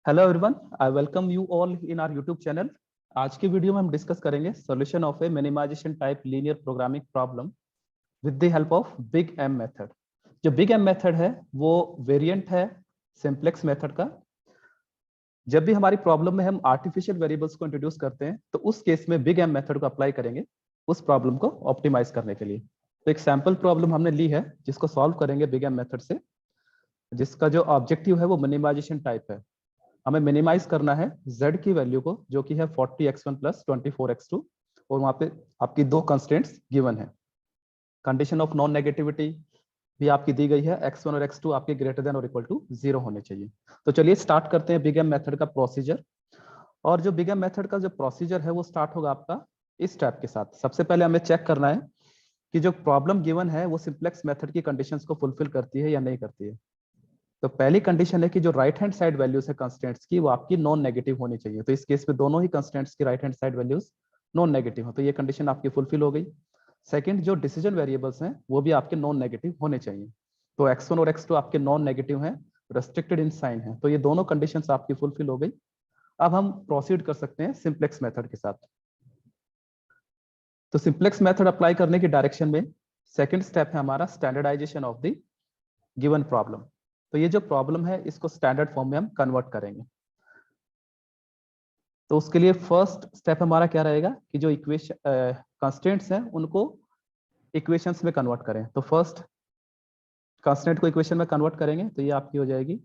Hello everyone, I welcome you all in our YouTube channel. आज की video में हम डिस्कस करेंगे solution of a minimisation type linear programming problem with the help of big M method. जो big M method है वो variant है simplex method का। जब भी हमारी प्रॉब्लम में हम आर्टिफिशियल वेरिएबल्स को इंट्रोड्यूस करते हैं तो उस केस में बिग एम मेथड को अप्लाई करेंगे उस प्रॉब्लम को ऑप्टिमाइज करने के लिए। तो एक सैम्पल प्रॉब्लम हमने ली है जिसको सॉल्व करेंगे बिग एम मेथड से, जिसका जो ऑब्जेक्टिव है वो मिनिमाइजेशन टाइप है। हमें मिनिमाइज करना है z की वैल्यू को जो कि है 40x1 प्लस 24x2, और वहां पे आपकी दो कंस्टेंट्स गिवन है। कंडीशन ऑफ नॉन नेगेटिविटी भी आपकी दी गई है, x1 और x2 आपके ग्रेटर देन और इक्वल टू 0 होने चाहिए। तो चलिए स्टार्ट करते हैं बिग एम मेथड का प्रोसीजर। और जो बिग एम मेथड का जो प्रोसीजर है वो स्टार्ट होगा आपका इस स्टेप के साथ। सबसे पहले हमें चेक करना है कि जो प्रॉब्लम गिवन है वो सिंप्लेक्स मेथड की कंडीशंस को फुलफिल करती है या नहीं करती है। तो पहली कंडीशन है कि जो राइट हैंड साइड वैल्यूज है कंस्टेंट्स की वो आपकी नॉन नेगेटिव होनी चाहिए। तो इस केस में दोनों ही कंस्टेंट्स की right hand side values non negative हो, तो ये कंडीशन आपकी फुलफिल हो गई। सेकंड, जो डिसीजन वेरिएबल्स हैं वो भी आपके नॉन नेगेटिव होने चाहिए। तो x1 और x2 आपके नॉन नेगेटिव हैं, रेस्ट्रिक्टेड इन साइन है, तो ये दोनों कंडीशंस आपकी फुलफिल हो गई। अब हम प्रोसीड कर सकते हैं सिंप्लेक्स मेथड के साथ। तो सिंप्लेक्स मेथड अप्लाई करने की डायरेक्शन में सेकंड स्टेप है हमारा standardisation of the given problem. तो ये जो प्रॉब्लम है इसको स्टैंडर्ड फॉर्म में हम कन्वर्ट करेंगे। तो उसके लिए फर्स्ट स्टेप हमारा क्या रहेगा कि जो इक्वेशन कंस्टेंट्स हैं उनको इक्वेशंस में कन्वर्ट करें। तो फर्स्ट कंस्टेंट को इक्वेशन में कन्वर्ट करेंगे तो ये आपकी हो जाएगी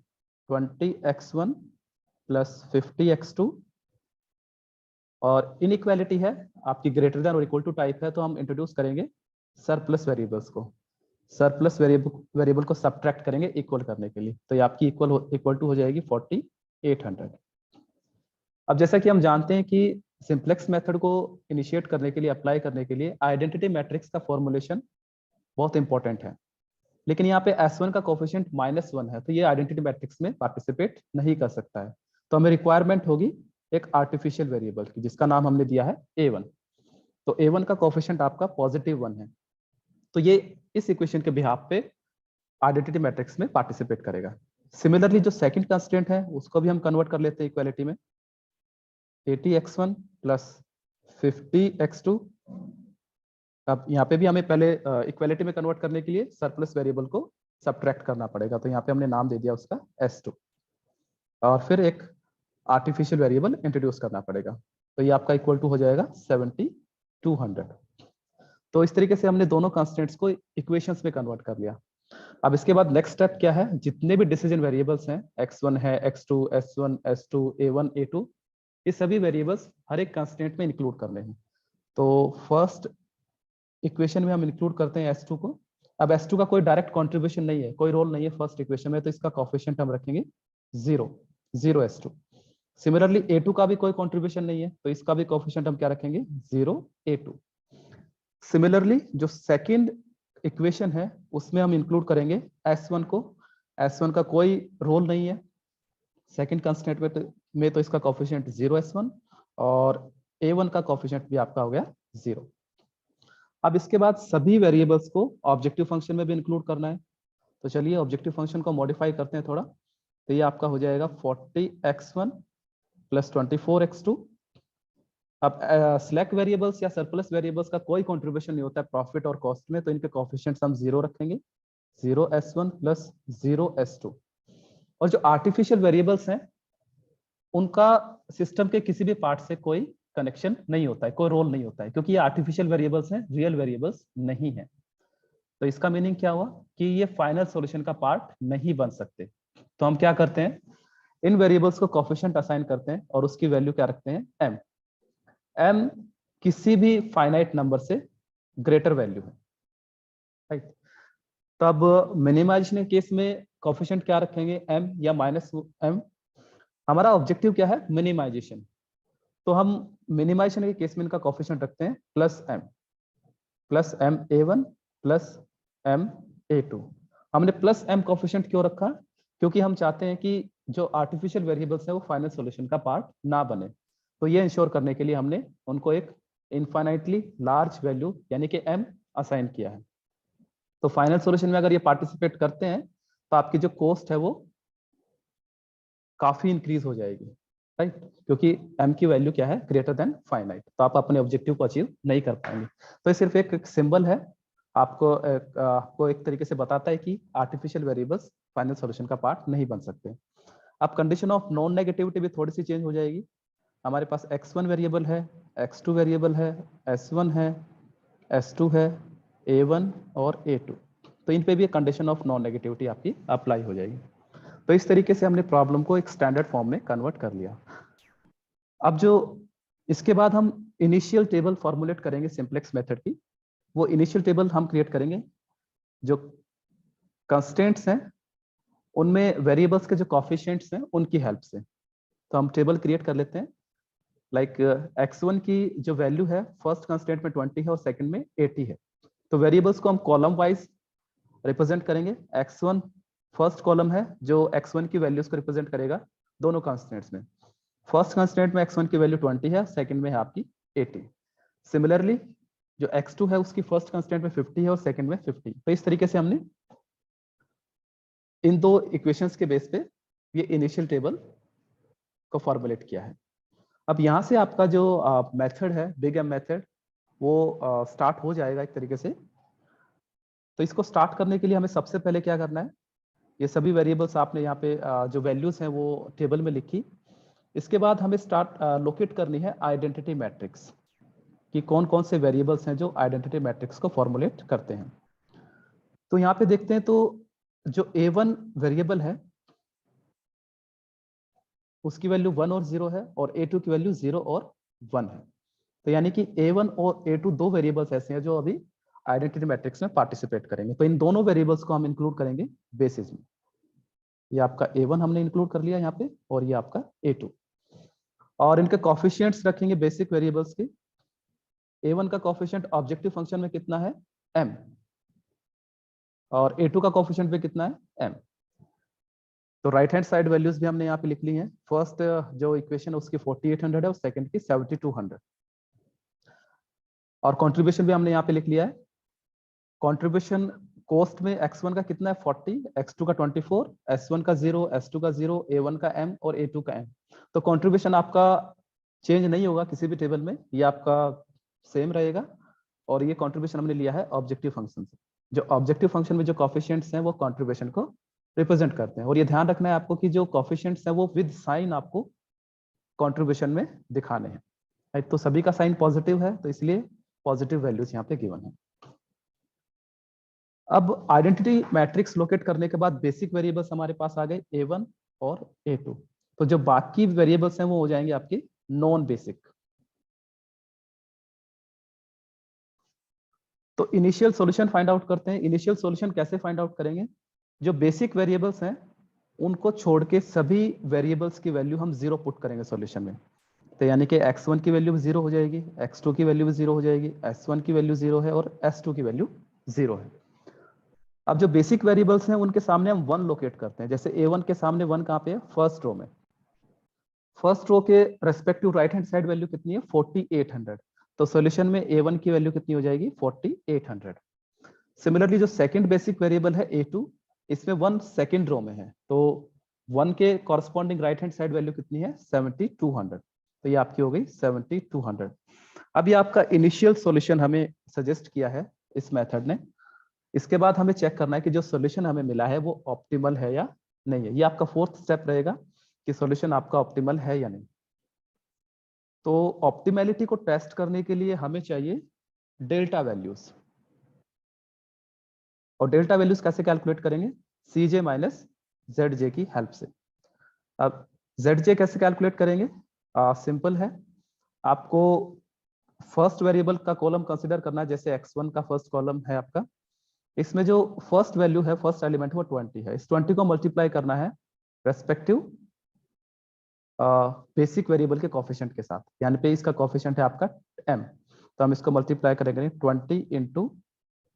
20x1 प्लस 50x2। और इनइक्वालिटी है आपकी ग्रेटर देन और इक्वल टू टाइप है, तो हम इंट्रोड्यूस करेंगे सरप्लस वेरिएबल्स को। सरप्लस वेरिएबल को सब्ट्रैक्ट करेंगे इक्वल करने के लिए, तो ये आपकी इक्वल टू हो जाएगी 4800। अब जैसा कि हम जानते हैं कि सिंप्लेक्स मेथड को इनिशिएट करने के लिए, अप्लाई करने के लिए आइडेंटिटी मैट्रिक्स का फॉर्मुलेशन बहुत इंपॉर्टेंट है। लेकिन यहाँ पे S1 का कोफिशिएंट -1 है, तो ये आइडेंटिटी मैट्रिक्स में पार्टिसिपेट नहीं कर सकता है। तो हमें रिक्वायरमेंट होगी एक आर्टिफिशियल वेरिएबल की जिसका नाम हमने दिया है A1। तो A1 का कोफिशिएंट आपका +1 है, तो ये इस इक्वेशन के बिहाफ पे आइडेंटिटी मैट्रिक्स में पार्टिसिपेट करेगा। सिमिलरली जो सेकंड कंस्टेंट है उसको भी हम कन्वर्ट कर लेते हैं इक्वालिटी में, 80x1 प्लस 50x2। अब यहाँ पे भी हमें पहले इक्वालिटी में कन्वर्ट करने के लिए सरप्लस वेरिएबल को सब्ट्रैक्ट करना पड़ेगा, तो यहाँ पे हमने नाम दे दिया उसका S2, और फिर एक आर्टिफिशियल वेरिएबल इंट्रोड्यूस करना पड़ेगा। तो ये आपका इक्वल टू हो जाएगा 7200। तो इस तरीके से हमने दोनों कॉन्स्टेंट्स को इक्वेशंस में कन्वर्ट कर लिया। अब इसके बाद नेक्स्ट स्टेप क्या है, जितने भी डिसीजन वेरिएबल्स हैं, x1 है, x2, s1, s2, a1, a2, ये सभी वेरिएबल्स हर एक कंस्टेंट में इंक्लूड करने हैं। तो फर्स्ट इक्वेशन में हम इंक्लूड करते हैं S2 को। अब S2 का कोई डायरेक्ट कंट्रीब्यूशन नहीं है, कोई रोल नहीं है फर्स्ट इक्वेशन में, तो इसका कोफिशिएंट हम रखेंगे 0 S2। सिमिलरली A2 का भी कोई कंट्रीब्यूशन नहीं है, तो इसका भी कोफिशिएंट हम क्या रखेंगे 0 A2। सिमिलरली जो सेकंड इक्वेशन है उसमें हम इंक्लूड करेंगे S1 को। S1 का कोई रोल नहीं है सेकंड कंस्टेंट में, तो इसका कोफिशिएंट 0 S1, और A1 का कोफिशिएंट भी आपका हो गया 0। अब इसके बाद सभी वेरिएबल्स को ऑब्जेक्टिव फंक्शन में भी इंक्लूड करना है। तो चलिए ऑब्जेक्टिव फंक्शन को मॉडिफाई करते हैं थोड़ा। तो ये आपका हो जाएगा 40x1 प्लस 24x2। अब स्लैक वेरिएबल्स या सरप्लस वेरिएबल्स का कोई कंट्रीब्यूशन नहीं होता है प्रॉफिट और कॉस्ट में, तो इनके कोफिशिएंट्स हम 0 रखेंगे, 0 S1 प्लस 0 S2। और जो आर्टिफिशियल वेरिएबल्स हैं उनका सिस्टम के किसी भी पार्ट से कोई कनेक्शन नहीं होता है, कोई रोल नहीं होता है, क्योंकि ये आर्टिफिशियल वेरिएबल्स हैं, रियल वेरिएबल्स नहीं है। तो इसका मीनिंग क्या हुआ कि ये फाइनल सॉल्यूशन का पार्ट नहीं बन सकते। तो हम क्या करते हैं, इन वेरिएबल्स को कोफिशिएंट असाइन करते हैं और उसकी वैल्यू क्या रखते हैं m। m किसी भी फाइनाइट नंबर से ग्रेटर वैल्यू है, राइट। तब मिनिमाइजेशन के केस में कोफिशिएंट क्या रखेंगे m या -m। हमारा ऑब्जेक्टिव क्या है मिनिमाइजेशन, तो हम मिनिमाइजेशन के केस में इनका कोफिशिएंट रखते हैं plus m a1 plus m a2। हमने प्लस m कोफिशिएंट क्यों रखा, क्योंकि हम चाहते हैं कि जो आर्टिफिशियल वेरिएबल्स है वो फाइनल सॉल्यूशन का पार्ट ना बने। तो ये इंश्योर करने के लिए हमने उनको एक इनफाइनाइटली लार्ज वैल्यू यानी कि m असाइन किया है। तो फाइनल सॉल्यूशन में अगर ये पार्टिसिपेट करते हैं तो आपकी जो कॉस्ट है वो काफी इंक्रीज हो जाएगी, राइट, क्योंकि m की वैल्यू क्या है, ग्रेटर देन फाइनाइट, तो आप अपने ऑब्जेक्टिव को अचीव नहीं कर पाएंगे। तो ये सिर्फ एक सिंबल है, आपको एक तरीके से बताता है कि आर्टिफिशियल वेरिएबल्स फाइनल सॉल्यूशन का पार्ट नहीं बन सकते। अब कंडीशन ऑफ नॉन नेगेटिविटी भी थोड़ी सी चेंज हो जाएगी। हमारे पास x1 वेरिएबल है, x2 वेरिएबल है, s1 है, s2 है, a1 और a2, तो इन पे भी कंडीशन ऑफ नॉन नेगेटिविटी आपकी अप्लाई हो जाएगी। तो इस तरीके से हमने प्रॉब्लम को एक स्टैंडर्ड फॉर्म में कन्वर्ट कर लिया। अब जो इसके बाद हम इनिशियल टेबल फॉर्मुलेट करेंगे सिंप्लेक्स मेथड की, वो इनिशियल टेबल हम क्रिएट करेंगे जो कंस्टेंट्स हैं उनमें वेरिएबल्स के जो कॉफिशिएंट्स हैं उनकी हेल्प से। तो हम टेबल क्रिएट कर लेते हैं, लाइक x1 की जो वैल्यू है फर्स्ट कंस्टेंट में 20 है और सेकंड में 80 है। तो वेरिएबल्स को हम कॉलम वाइज रिप्रेजेंट करेंगे। x1 फर्स्ट कॉलम है जो x1 की वैल्यूज को रिप्रेजेंट करेगा दोनों कंस्टेंट्स में। फर्स्ट कंस्टेंट में x1 की वैल्यू 20 है, सेकंड में है आपकी 80। सिमिलरली जो x2 है उसकी फर्स्ट कंस्टेंट में 50 है और सेकंड में 50। तो इस तरीके से हमने इन दो इक्वेशंस के बेस पे ये इनिशियल टेबल को फॉर्मुलेट किया है। अब यहाँ से आपका जो मेथड है, बिग एम मेथड, वो स्टार्ट हो जाएगा एक तरीके से। तो इसको स्टार्ट करने के लिए हमें सबसे पहले क्या करना है, ये सभी वेरिएबल्स आपने यहाँ पे जो वैल्यूज हैं वो टेबल में लिखी। इसके बाद हमें स्टार्ट लोकेट करनी है आइडेंटिटी मैट्रिक्स, कि कौन कौन से वेरिएबल्स हैं जो आइडेंटिटी मैट्रिक्स को फॉर्मुलेट करते हैं। तो यहाँ पे देखते हैं, तो जो a1 वेरिएबल है उसकी वैल्यू 1 और 0 है और a2 की वैल्यू 0 और 1 है। तो यानी कि a1 और a2 दो वेरिएबल्स ऐसे हैं जो अभी आइडेंटिटी मैट्रिक्स में पार्टिसिपेट करेंगे। तो इन दोनों वेरिएबल्स को हम इंक्लूड करेंगे बेसिस में। ये आपका a1 हमने इंक्लूड कर लिया यहाँ पे और ये आपका a2, और इनके कॉफिशिएंट्स रखेंगे बेसिक वेरिएबल्स के। a1 का कॉफिशिएंट ऑब्जेक्टिव फंक्शन में कितना है, m, और a2 का कॉफिशिएंट भी कितना है, m। तो राइट हैंड साइड वैल्यूज भी हमने यहाँ पे लिख ली हैं। फर्स्ट जो इक्वेशन है उसकी 4800 है और सेकंड की 7200, और कंट्रीब्यूशन भी हमने यहाँ पे लिख लिया है। कंट्रीब्यूशन कॉस्ट में x1 का कितना है 40, x2 का 24, s1 का 0, s2 का 0, a1 का m और a2 का m। तो कंट्रीब्यूशन आपका चेंज नहीं होगा किसी भी टेबल में, ये आपका सेम रहेगा। और ये कंट्रीब्यूशन हमने लिया है ऑब्जेक्टिव फंक्शन से। जो ऑब्जेक्टिव फंक्शन में जो कॉफिशिएंट्स हैं वो कंट्रीब्यूशन को रिप्रेजेंट करते हैं। और ये ध्यान रखना है आपको कि जो कॉफिशिएंट्स हैं वो विद साइन आपको कंट्रीब्यूशन में दिखाने हैं। तो सभी का साइन पॉजिटिव है तो इसलिए पॉजिटिव वैल्यूज यहाँ पे गिवन है। अब आइडेंटिटी मैट्रिक्स लोकेट करने के बाद बेसिक वेरिएबल्स हमारे पास आ गए a1 और a2। तो जो बाकी वेरिएबल्स हैं वो हो जाएंगे आपके नॉन बेसिक। तो इनिशियल सॉल्यूशन फाइंड आउट करते हैं। इनिशियल सॉल्यूशन कैसे फाइंड आउट करेंगे, जो बेसिक वेरिएबल्स हैं उनको छोड़ के सभी वेरिएबल्स की वैल्यू हम 0 पुट करेंगे सॉल्यूशन में। तो यानी कि x1 की वैल्यू 0 हो जाएगी, x2 की वैल्यू भी 0 हो जाएगी, s1 की वैल्यू 0 है और s2 की वैल्यू 0 है। अब जो बेसिक वेरिएबल्स हैं उनके सामने हम 1 लोकेट करते हैं। जैसे a1 के सामने 1 कहाँ पे है, फर्स्ट रो में। फर्स्ट रो के respective right hand side value कितनी है 4800। तो सॉल्यूशन में a1 की वैल्यू कितनी हो जाएगी 4800। सिमिलरली जो सेकंड बेसिक वेरिएबल है a2, इसमें 1 सेकंड रो में है, तो 1 के corresponding right hand side value कितनी है 7200। तो ये आपकी हो गई 7200। अब ये आपका इनिशियल सॉल्यूशन हमें सजेस्ट किया है इस मेथड ने। इसके बाद हमें चेक करना है कि जो सॉल्यूशन हमें मिला है वो ऑप्टिमल है या नहीं है। ये आपका फोर्थ स्टेप रहेगा कि सॉल्यूशन आपका ऑप्टिमल है या नहीं। तो ऑप्टिमैलिटी को टेस्ट करने के लिए हमें चाहिए डेल्टा वैल्यूज। और डेल्टा वैल्यूज कैसे कैलकुलेट करेंगे, Cj माइनस Zj की हेल्प से। अब Zj कैसे कैलकुलेट करेंगे, सिंपल है। आपको फर्स्ट वेरिएबल का कॉलम कंसीडर करना है। जैसे x1 का फर्स्ट कॉलम है आपका, इसमें जो फर्स्ट वैल्यू है, फर्स्ट एलिमेंट वो 20 है। इस 20 को मल्टीप्लाई करना है रेस्पेक्टिव बेसिक वेरिएबल के कोफिशिएंट के साथ। यानी पे इसका कोफिशिएंट है आपका m, तो हम इसको मल्टीप्लाई करेंगे 20 इंटू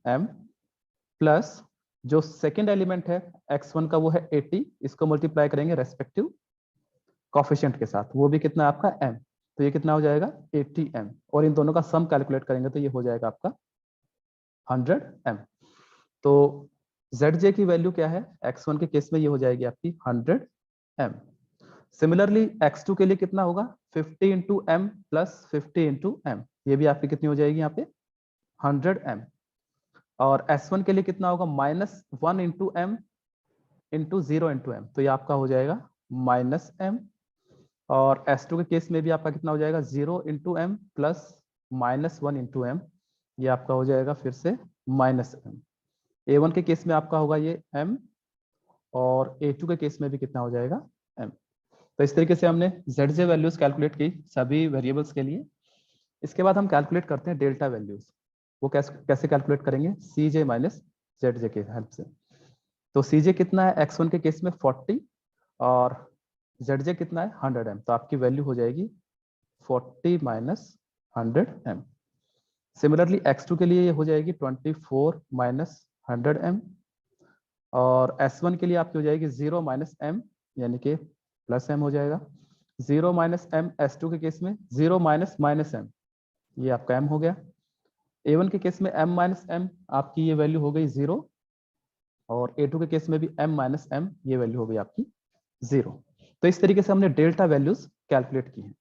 m प्लस जो सेकेंड एलिमेंट है x1 का वो है 80, इसको मल्टीप्लाई करेंगे रेस्पेक्टिव कोफिशिएंट के साथ, वो भी कितना है आपका m। तो ये कितना हो जाएगा 80m, और इन दोनों का सम कैलकुलेट करेंगे तो ये हो जाएगा आपका 100m। तो Zj की वैल्यू क्या है, x1 के केस में ये हो जाएगी आपकी 100m। सिमिलरली x2 के लिए कितना होगा 50 into M plus 50 into M, ये भी आपकी कितनी हो जाएगी यहाँ पे 100 एम। और S1 के लिए कितना होगा -1 into M into 0 into M, तो ये आपका हो जाएगा -m। और S2 के केस में भी आपका कितना हो जाएगा 0 into M plus -1 into M, ये आपका हो जाएगा फिर से -m। A1 के केस में आपका होगा ये m, और A2 के केस में भी कितना हो जाएगा m। तो इस तरीके से हमने ZJ वैल्यूज कैलकुलेट की सभी वेरिएबल्स के लिए। इसके बाद हम कैलकुलेट करते हैं डेल्टा वैल्यूज। वो कैसे कैलकुलेट करेंगे CJ माइनस ZJ के हेल्प से। तो CJ कितना है X1 के केस में 40 और ZJ कितना है 100 m, तो आपकी वैल्यू हो जाएगी 40 माइनस 100 m। सिमिलरली X2 के लिए ये हो जाएगी 24 माइनस 100 m, और S1 के लिए आपकी हो जाएगी 0 माइनस m यानी कि प्लस m हो जाएगा। 0 माइनस m S2 के केस में 0 माइनस माइनस m, ये आपका m हो गया। A1 के केस में m माइनस m, आपकी ये वैल्यू हो गई 0, और A2 के केस में भी m माइनस m, ये वैल्यू हो गई आपकी 0। तो इस तरीके से हमने डेल्टा वैल्यूज कैलकुलेट की हैं।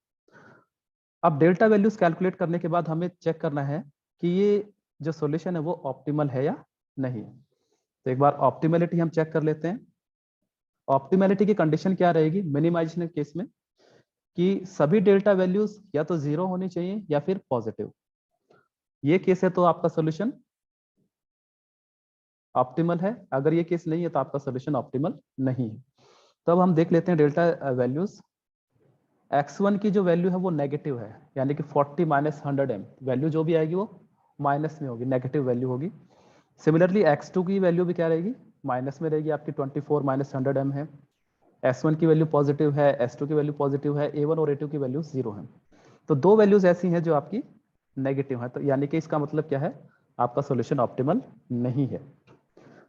अब डेल्टा वैल्यूज कैलकुलेट करने के बाद हमें चेक करना है कि ये जो सॉल्यूशन है वो ऑप्टिमल है या नहीं। तो एक बार ऑप्टिमलिटी हम चेक कर लेते हैं। ऑप्टिमलिटी की कंडीशन क्या रहेगी मिनिमाइजेशन के केस में, कि सभी डेल्टा वैल्यूज या तो 0 होनी चाहिए या फिर पॉजिटिव। ये केस है तो आपका सॉल्यूशन ऑप्टिमल है, अगर ये केस नहीं है तो आपका सॉल्यूशन ऑप्टिमल नहीं है। तो अब हम देख लेते हैं डेल्टा वैल्यूज। x1 की जो वैल्यू है वो नेगेटिव है, यानी कि 40 माइनस 100 m, वैल्यू जो भी आएगी वो माइनस में होगी, नेगेटिव वैल्यू होगी। सिमिलरली x2 की वैल्यू भी क्या रहेगी माइनस में रहेगी, आपकी 24 माइनस 100 m है। S1 की वैल्यू पॉजिटिव है, S2 की वैल्यू पॉजिटिव है, A1 और A2 की वैल्यू 0 है। तो दो वैल्यूज ऐसी हैं जो आपकी नेगेटिव है, तो यानी कि इसका मतलब क्या है आपका सॉल्यूशन ऑप्टिमल नहीं है।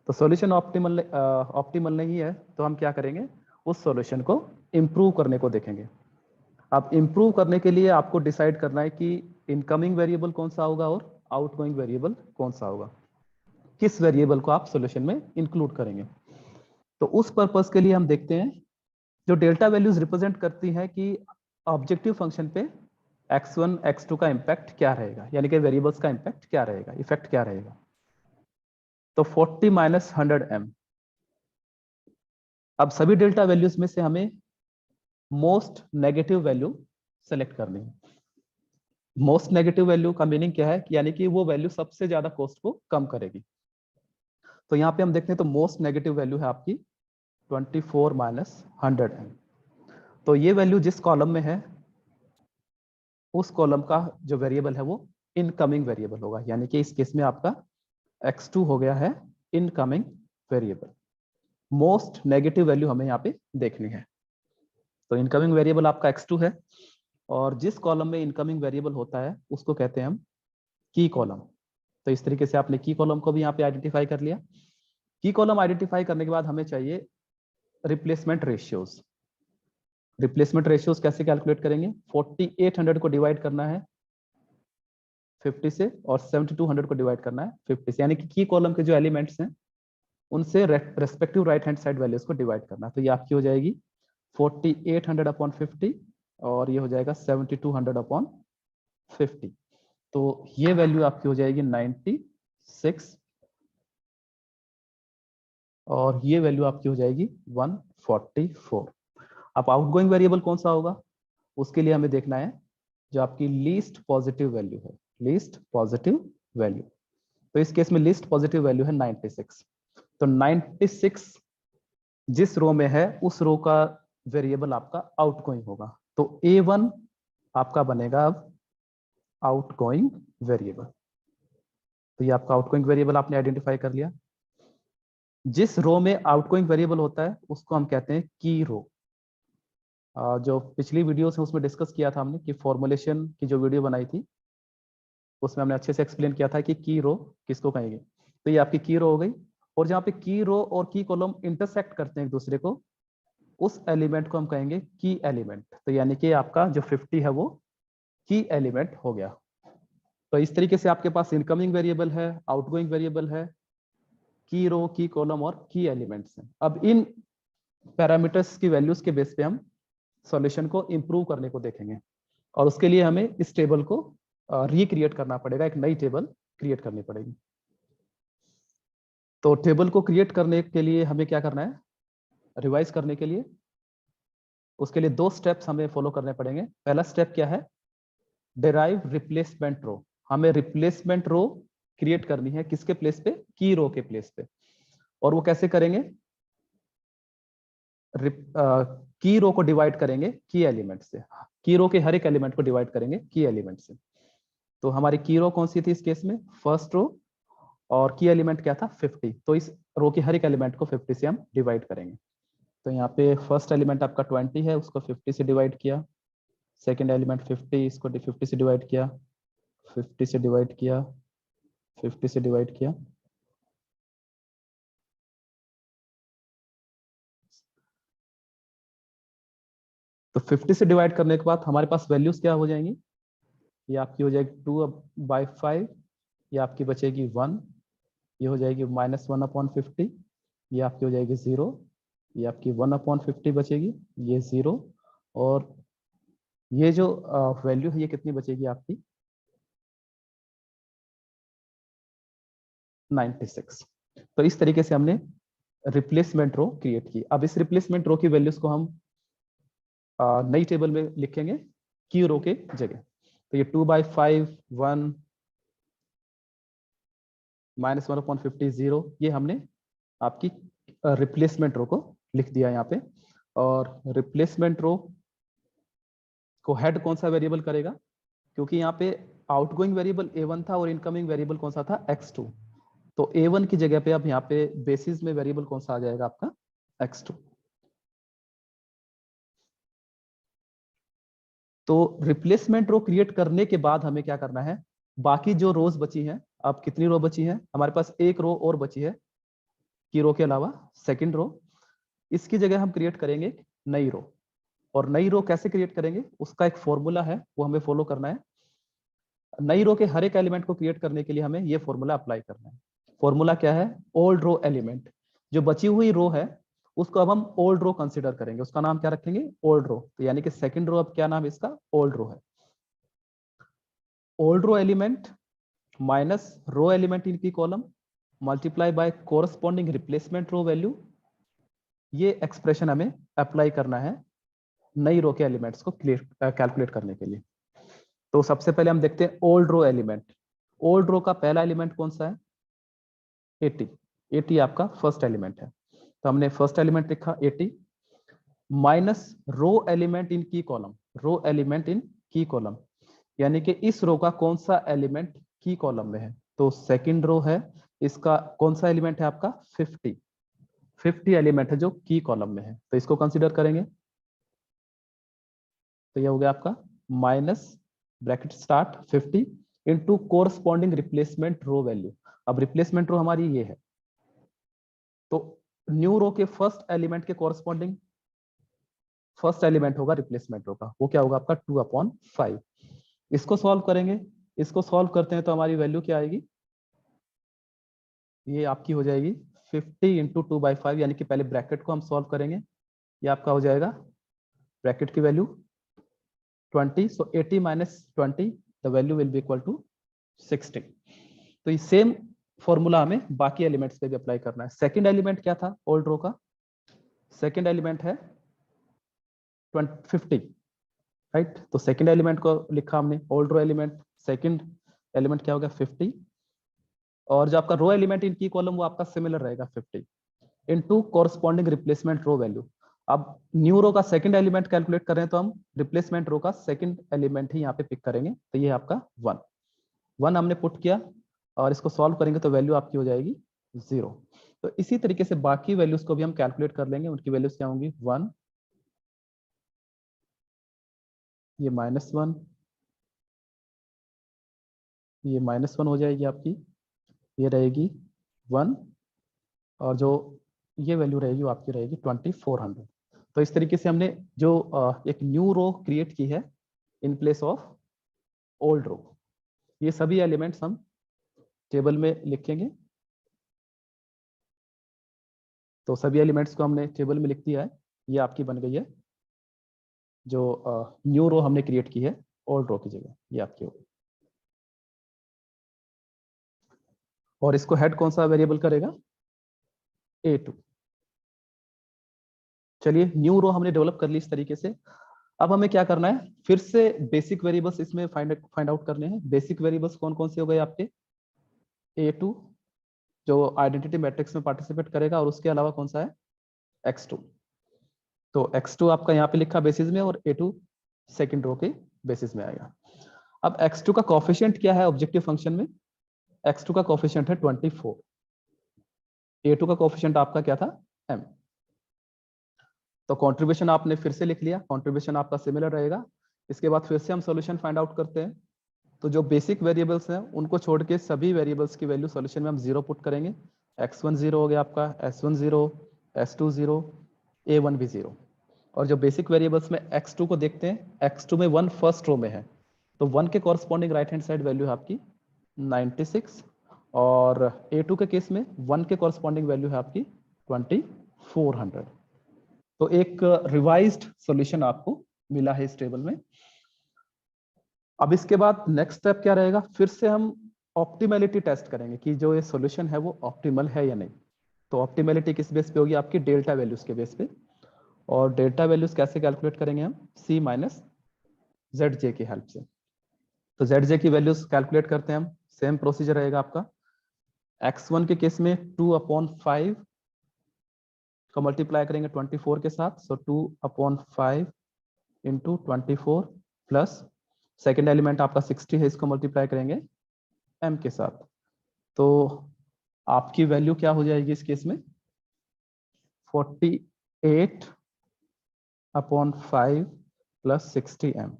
तो सॉल्यूशन ऑप्टिमल नहीं है तो हम क्या करेंगे उस सॉल्यूशन को इम्प्रूव करने को देखेंगे। अब इम्प्रूव करने के लिए आपको डिसाइड करना है कि इनकमिंग वेरिएबल कौन सा होगा और आउटगोइंग वेरिएबल कौन सा होगा, किस वेरिएबल को आप सॉल्यूशन में इंक्लूड करेंगे। तो उस पर्पस के लिए हम देखते हैं जो डेल्टा वैल्यूज रिप्रेजेंट करती हैं कि ऑब्जेक्टिव फंक्शन पे x1 x2 का इंपैक्ट क्या रहेगा, यानी कि वेरिएबल्स का इंपैक्ट क्या रहेगा, इफेक्ट क्या रहेगा। तो 40 माइनस 100 m, अब सभी डेल्टा वैल्यूज में से हमें मोस्ट नेगेटिव वैल्यू सेलेक्ट करनी है। मोस्ट नेगेटिव वैल्यू का मीनिंग क्या है कि यानी कि वो वैल्यू सबसे ज्यादा कॉस्ट को कम करेगी। तो यहाँ पे हम देखते हैं तो मोस्ट नेगेटिव वैल्यू है आपकी 24 माइनस 100 m। तो ये वैल्यू जिस कॉलम में है उस कॉलम का जो वेरिएबल है वो इनकमिंग वेरिएबल होगा, यानी कि इस केस में आपका x2 हो गया है incoming variable. Most negative value हमें यहाँ पे देखनी है। तो इनकमिंग वेरिएबल आपका x2 है, और जिस कॉलम में इनकमिंग वेरिएबल होता है उसको कहते हैं हम की कॉलम। तो इस तरीके से आपने की कॉलम को भी यहाँ पे आइडेंटिफाई कर लिया। की कॉलम आइडेंटिफाई करने के बाद हमें चाहिए रिप्लेसमेंट रेशियोज। रिप्लेसमेंट रेशियोज कैसे कैलकुलेट करेंगे, 4800 को डिवाइड करना है 50 से और 7200 को डिवाइड करना है 50 से, यानी कि की कॉलम के जो एलिमेंट्स हैं उनसे respective right hand side values को डिवाइड करना। तो ये आपकी हो जाएगी 4800 अपॉन 50 और ये हो जाएगा 7200 अपॉन 50। तो ये वैल्यू आपकी हो जाएगी 96 और ये वैल्यू आपकी हो जाएगी 144। अब आउटगोइंग वेरिएबल कौन सा होगा उसके लिए हमें देखना है जो आपकी लीस्ट पॉजिटिव वैल्यू है, लीस्ट पॉजिटिव वैल्यू। तो इस केस में लीस्ट पॉजिटिव वैल्यू है 96। तो 96 जिस रो में है उस रो का वेरिएबल आपका आउटगोइंग होगा। तो A1 आपका बनेगा अब आउटगोइंग वेरिएबल। तो ये आपका आउटगोइंग वेरिएबल आपने आइडेंटिफाई कर लिया। जिस रो में आउटगोइंग वेरिएबल होता है उसको हम कहते हैं की रो। जो पिछली वीडियोस है उसमें डिस्कस किया था हमने कि फॉर्मुलेशन की जो वीडियो बनाई थी उसमें हमने अच्छे से एक्सप्लेन किया था कि की रो किसको कहेंगे। तो ये आपकी की रो हो गई, और जहाँ पे की रो और की कॉलम इंटरसेक्ट करते हैं एक दूसरे को उस एलिमेंट को हम कहेंगे की एलिमेंट। तो यानी कि आपका जो 50 है वो की एलिमेंट हो गया। तो इस तरीके से आपके पास इनकमिंग वेरिएबल है, आउटगोइंग वेरिएबल है, की रो, की कॉलम और की एलिमेंट्स हैं। अब इन पैरामीटर्स की वैल्यूज के बेस पे हम सॉल्यूशन को इम्प्रूव करने को देखेंगे, और उसके लिए हमें इस टेबल को रिक्रिएट करना पड़ेगा, एक नई टेबल क्रिएट करनी पड़ेगी। तो टेबल को क्रिएट करने के लिए हमें क्या करना है, रिवाइज करने के लिए उसके लिए 2 स्टेप्स हमें फॉलो करने पड़ेंगे। पहला स्टेप क्या है, डिराइव रिप्लेसमेंट रो। हमें रिप्लेसमेंट रो क्रिएट करनी है, किसके प्लेस पे, की रो के प्लेस पे। और वो कैसे करेंगे, की रो को डिवाइड करेंगे की एलिमेंट से, की रो के हर एक एलिमेंट को डिवाइड करेंगे की एलिमेंट से। तो हमारी की रो कौन सी थी इस केस में, फर्स्ट रो, और की एलिमेंट क्या था 50। तो इस रो के हर एक एलिमेंट को 50 से हम डिवाइड करेंगे। तो यहाँ पे फर्स्ट एलिमेंट आपका 20 है, उसको 50 से डिवाइड किया। सेकेंड एलिमेंट 50, इसको 50 से डिवाइड किया, 50 से डिवाइड किया, 50 से डिवाइड किया। तो 50 से डिवाइड करने के बाद हमारे पास वैल्यूज क्या हो जाएंगी, ये आपकी हो जाएगी 2/5, ये आपकी बचेगी 1, ये हो जाएगी -1/50, ये आपकी हो जाएगी 0, ये आपकी 1/50 बचेगी, ये 0, और ये जो वैल्यू है ये कितनी बचेगी आपकी 96। तो इस तरीके से हमने रिप्लेसमेंट रो क्रिएट की। अब इस रिप्लेसमेंट रो की वैल्यूज को हम नई टेबल में लिखेंगे की रो के जगह। तो ये 2/5, 1, -1/50, 0, ये हमने आपकी रिप्लेसमेंट रो को लिख दिया यहाँ पे। और रिप्लेसमेंट रो को हेड कौन सा वेरिएबल करेगा, क्योंकि यहाँ पे आउटगोइंग वेरिएबल a1 था और इनकमिंग वेरिएबल कौन सा था x2। तो a1 की जगह पे अब यहाँ पे बेसिस में वेरिएबल कौन सा आ जाएगा आपका x2। तो रिप्लेसमेंट रो क्रिएट करने के बाद हमें क्या करना है, बाकी जो रोज बची हैं, अब कितनी रो बची है हमारे पास, एक रो और बची है की रो के अलावा, सेकंड रो। इसकी जगह हम क्रिएट करेंगे नई रो। और नई रो कैसे क्रिएट करेंगे, उसका एक फॉर्मूला है, वो हमें फॉलो करना है। नई रो के हर एक एलिमेंट को क्रिएट करने के लिए हमें ये फॉर्मूला अप्लाई करना है। फॉर्मूला क्या है, ओल्ड रो एलिमेंट। जो बची हुई रो है उसको अब हम ओल्ड रो कंसीडर करेंगे, उसका नाम क्या रखेंगे, ओल्ड रो। तो यानी कि सेकंड रो अब क्या नाम है इसका, ओल्ड रो है। Old row element minus row element in key column multiply by corresponding replacement row value. ये एक्सप्रेशन हमें अप्लाई करना है नई रो के एलिमेंट्स को कैलकुलेट करने के लिए। तो सबसे पहले हम देखते हैं old row element. Old row का पहला एलिमेंट कौन सा है, 80। 80 आपका फर्स्ट एलिमेंट है, तो हमने फर्स्ट एलिमेंट लिखा 80 minus row element in key column, row element in key column, यानी कि इस रो का कौन सा एलिमेंट की कॉलम में है। तो सेकंड रो है, इसका कौन सा एलिमेंट है आपका 50। 50 एलिमेंट है जो की कॉलम में है, तो इसको कंसीडर करेंगे। तो ये हो गया आपका minus bracket start 50 into corresponding replacement row value. अब रिप्लेसमेंट रो हमारी ये है, तो न्यू रो के फर्स्ट एलिमेंट के कोरस्पॉन्डिंग फर्स्ट एलिमेंट होगा रिप्लेसमेंट रो का, वो क्या होगा आपका 2/5। इसको सॉल्व करेंगे, इसको सॉल्व करते हैं तो हमारी वैल्यू क्या आएगी, ये आपकी हो जाएगी 50 इंटू 2/5, यानी कि पहले ब्रैकेट को हम सॉल्व करेंगे। ये आपका हो जाएगा ब्रैकेट की value 20, so 80 minus 20 the value will be equal to 60। तो ये सेम फॉर्मूला हमें बाकी एलिमेंट्स पे भी अप्लाई करना है। सेकंड एलिमेंट क्या था ओल्ड रो का, सेकंड एलिमेंट है 50, राइट। तो सेकंड एलिमेंट को लिखा हमने old row element, second element क्या होगा 50, और जो आपका रो एलिमेंट इन की कॉलम वो आपका सिमिलर रहेगा 50 into corresponding replacement row value. अब न्यू रो का सेकंड एलिमेंट कैलकुलेट करें तो हम रिप्लेसमेंट रो का सेकंड एलिमेंट ही यहाँ पे पिक करेंगे, तो ये आपका 1 हमने पुट किया, और इसको सॉल्व करेंगे तो वैल्यू आपकी हो जाएगी 0। तो इसी तरीके से बाकी वैल्यूज को भी हम कैलकुलेट कर लेंगे, उनकी वैल्यूज क्या होंगी 1, ये -1, ये -1 हो जाएगी आपकी, ये रहेगी 1, और जो ये वैल्यू रहेगी वो आपकी रहेगी 2400। तो इस तरीके से हमने जो एक न्यू रो क्रिएट की है इन प्लेस ऑफ ओल्ड रो। ये सभी एलिमेंट्स हम टेबल में लिखेंगे। तो सभी एलिमेंट्स को हमने टेबल में लिख दिया है, ये आपकी बन गई है जो न्यू रो हमने क्रिएट की है ओल्ड रो की जगह, ये आपकी होगी। और इसको हेड कौन सा वेरिएबल करेगा? A2। चलिए न्यू रो हमने डेवलप कर ली इस तरीके से। अब हमें क्या करना है, फिर से बेसिक वेरिएबल्स इसमें फाइंड आउट करने हैं। बेसिक वेरिएबल्स कौन कौन से हो गए आपके? A2 जो आइडेंटिटी मैट्रिक्स में पार्टिसिपेट करेगा, और उसके अलावा कौन सा है? X2। तो X2 आपका यहाँ पे लिखा बेसिस में, और A2 सेकंड रो के बेसिस में आएगा। अब X2 का कोफिशिएंट क्या है ऑब्जेक्टिव फंक्शन में? X2 का कोफिशिएंट है 24। A2 का कोफिशिएंट आपका क्या था? M। तो कंट्रीब्यूशन आपने फिर से लिख लिया, कंट्रीब्यूशन आपका सिमिलर रहेगा। इसके बाद फिर से हम सॉल्यूशन फाइंड आउट करते हैं। तो जो बेसिक वेरिएबल्स हैं उनको छोड़ के सभी वेरिएबल्स की वैल्यू सॉल्यूशन में हम 0 पुट करेंगे। x1 0 हो गया आपका, s1 0, s2 0, a1 भी 0। और जो बेसिक वेरिएबल्स में x2 को देखते हैं, x2 में 1 फर्स्ट रो में है, तो 1 के corresponding right hand side value है आपकी 96, और a2 के केस में 1 के कॉरस्पॉन्डिंग वैल्यू है आपकी 2400। तो एक रिवाइज्ड सॉल्यूशन आपको मिला है इस टेबल में। अब इसके बाद नेक्स्ट स्टेप क्या रहेगा, फिर से हम ऑप्टिमैलिटी टेस्ट करेंगे कि जो ये सॉल्यूशन है वो ऑप्टिमल है या नहीं। तो ऑप्टिमैलिटी किस बेस पे होगी? आपकी डेल्टा वैल्यूज के बेस पे। और डेल्टा वैल्यूज कैसे कैलकुलेट करेंगे हम? C माइनस ZJ की हेल्प से। तो ZJ की वैल्यूज कैलकुलेट करते हैं हम। सेम प्रोसीजर रहेगा आपका। x1 के केस में 2/5 का मल्टीप्लाई करेंगे 24 के साथ, सो 2/5 इंटू 24 प्लस सेकेंड एलिमेंट आपका 60 है, इसको मल्टीप्लाई करेंगे m के साथ। तो आपकी वैल्यू क्या हो जाएगी इस केस में? 48/5 प्लस 60m,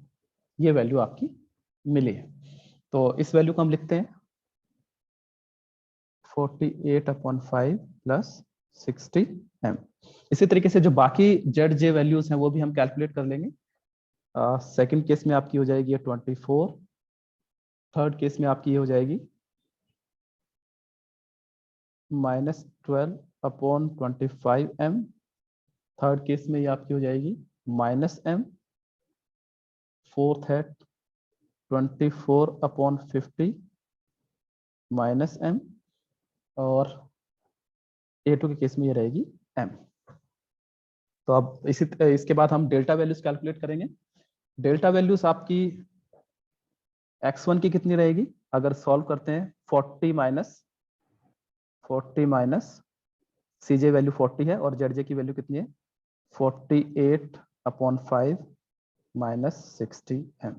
ये वैल्यू आपकी मिली है। तो इस वैल्यू को हम लिखते हैं 48/5 प्लस 60m। इसी तरीके से जो बाकी ZJ वैल्यूज हैं वो भी हम कैलकुलेट कर लेंगे। सेकंड केस में आपकी हो जाएगी 24, थर्ड केस में आपकी ये हो जाएगी -12/25m, थर्ड केस में ये आपकी हो जाएगी -m, फोर्थ है 24/50 -m, और A2 के केस में ये रहेगी m। तो अब इसके बाद हम डेल्टा वैल्यूज कैलकुलेट करेंगे। डेल्टा वैल्यूज आपकी x1 की कितनी रहेगी? अगर सॉल्व करते हैं 40 माइनस CJ वैल्यू 40 है, और ZJ की वैल्यू कितनी है? 48/5 माइनस 60m।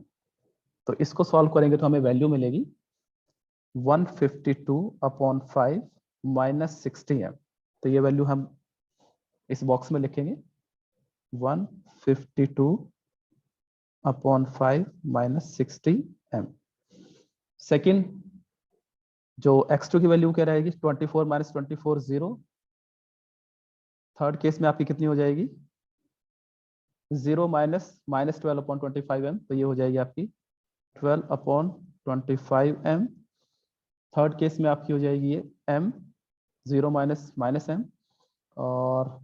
तो इसको सॉल्व करेंगे तो हमें वैल्यू मिलेगी 152/5 माइनस 60m। तो ये वैल्यू हम इस बॉक्स में लिखेंगे 152/5 माइनस 60m। सेकेंड जो x2 की वैल्यू क्या रहेगी? 24 माइनस 24 0। थर्ड केस में आपकी कितनी हो जाएगी? 0 माइनस -12/25m, तो ये हो जाएगी आपकी 12/25m। थर्ड केस में आपकी हो जाएगी ये m, 0 माइनस m, और